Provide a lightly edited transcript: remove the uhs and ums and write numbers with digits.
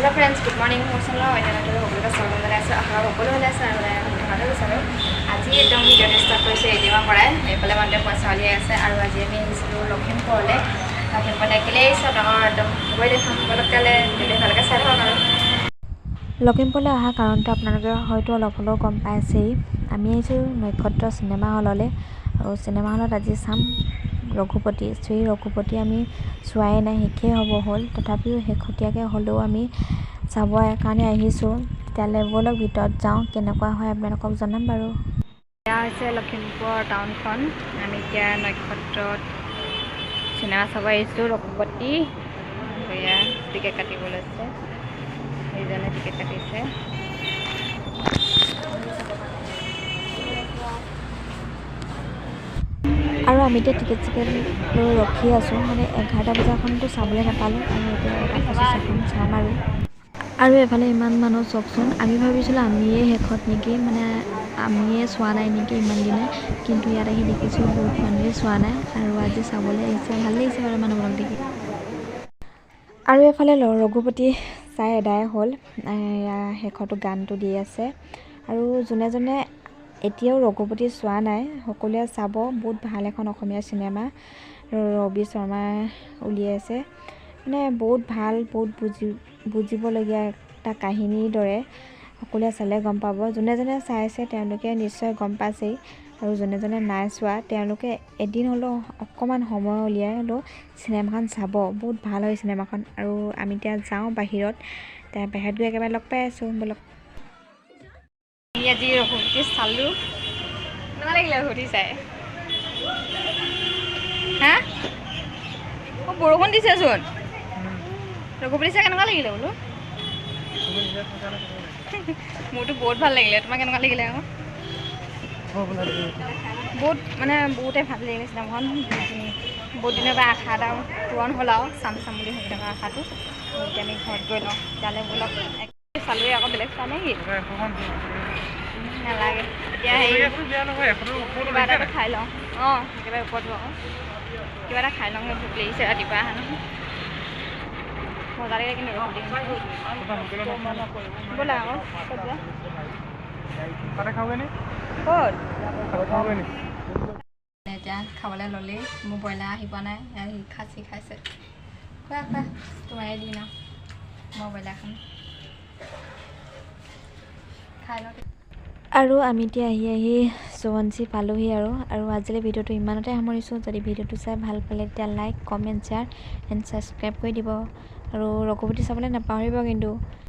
hello friends good morning মোৰ চেনেলৰ অন্যান্য সকলোকে স্বাগতম জনাইছোঁ আশা সকলো ভালে আছে আৰু ভালে বিচাৰোঁ আজি একদম ভিডিঅ' ষ্টাৰ্ট কৰিছোঁ এদিনৰ পৰাই এইফালে মানে পইচা উলিয়াই আছে আৰু আজি আমি আহিছিলোঁ লখিমপুৰলৈ কেলৈ আহিছোঁ ডাঙৰ একদম গৈ দেখাম পটককৈ ভালকৈ চাই থাকক আৰু লখিমপুৰলৈ অহা কাৰণটো আপোনালোকে হয়তো অলপ হ'লেও গম পাইছেই আমি আহিছোঁ নক্ষত্ৰ চিনেমা হললৈ আৰু চিনেমা হলত আজি চাম ৰঘুপতি শ্ৰী ৰঘুপতি আমি চোৱাই নাই শেষেই হ'ব হ'ল তথাপিও শেহতীয়াকৈ হ'লেও আমি চাব কাৰণে আহিছোঁ তেতিয়াহ'লে ব'লক ভিতৰত যাওঁ কেনেকুৱা হয় আপোনালোকক জনাম বাৰু এয়া হৈছে লখিমপুৰ টাউনখন আমি এতিয়া নক্ষত্ৰত চিনেমা চাব আহিছোঁ ৰঘুপতি এয়া টিকেট কাটিব লৈছে সেইজনে টিকেট কাটিছে আৰু আমি এতিয়া টিকেট লৈ ৰখি আছোঁ মানে 11টা বজাখনতো চাবলৈ নাপালোঁ আৰু এতিয়া 1:25 চাম আৰু এফালে ইমান মানুহ চাওকচোন আমি ভাবিছিলোঁ আমিয়ে শেষত নেকি মানে আমিয়ে চোৱা নাই নেকি ইমান দিনে কিন্তু ইয়াত আহি দেখিছোঁ বহুত মানুহে চোৱা নাই আৰু আজি চাবলৈ আহিছে ভাল লাগিছে বাৰু মানুহবোৰক দেখি আৰু এফালে ৰঘুপতি চাই এদাই হ'ল শেষতো গানটো দি আছে আৰু যোনে এতিয়াও ৰঘুপতি চোৱা নাই সকলোৱে চাব বহুত ভাল এখন অসমীয়া চিনেমা ৰবি শৰ্মাই উলিয়াইছে মানে বহুত ভাল বহুত বুজিবলগীয়া এটা কাহিনীৰ দৰে সকলোৱে চালে গম পাব যোনে চাইছে তেওঁলোকে নিশ্চয় গম পাইছেই আৰু যোনে নাই চোৱা তেওঁলোকে এদিন হ'লেও অকণমান সময় উলিয়াই হ'লেও চিনেমাখন চাব বহুত ভাল হয় চিনেমাখন আৰু আমি এতিয়া যাওঁ বাহিৰত বাহিৰত গৈ একেবাৰে লগ পাই আছোঁ ব'লক আজি ৰঘুপতি চালোঁ কেনেকুৱা লাগিলে ৰঘুপতি চাই হা বৰষুণ দিছেচোন ৰঘুপতি চাই কেনেকুৱা লাগিলে বোলো মোৰতো বহুত ভাল লাগিলে তোমাৰ কেনেকুৱা লাগিলে আকৌ বহুতে ভাল লাগিলে চিনেমাখন বহুত দিনৰ পৰা আশা এটা পূৰণ হ'ল আৰু চাম বুলি ভাবি থকা আশাটো এতিয়া আমি ঘৰত গৈ লওঁ তেতিয়াহ'লে বোলক চালোঁৱে আকৌ বেলেগ চোৱা নেকি নালাগে এতিয়া কিবা এটা খাই লওঁ অঁ একেবাৰে ওপৰতো আকৌ কিবা এটা খাই লওঁ ভোক লাগিছে ৰাতিপুৱা আহা নহয় মজা লাগে কিন্তু ব'লা আকৌ ক'ত যোৱা এতিয়া খাবলৈ ল'লেই মোৰ ব্ৰইলাৰ আহি পোৱা নাই সি খাচী খাইছে খোৱা তোমাৰে দিন মই ব্ৰইলাৰখন খাই লওঁ আৰু আমি এতিয়া আহি সোৱণশিৰি পালোহি আৰু আজিলৈ ভিডিঅ'টো ইমানতে সামৰিছোঁ যদি ভিডিঅ'টো চাই ভাল পালে তেতিয়া like comment share and subscribe কৰি দিব আৰু ৰঘুপতি চাবলৈ নাপাহৰিব কিন্তু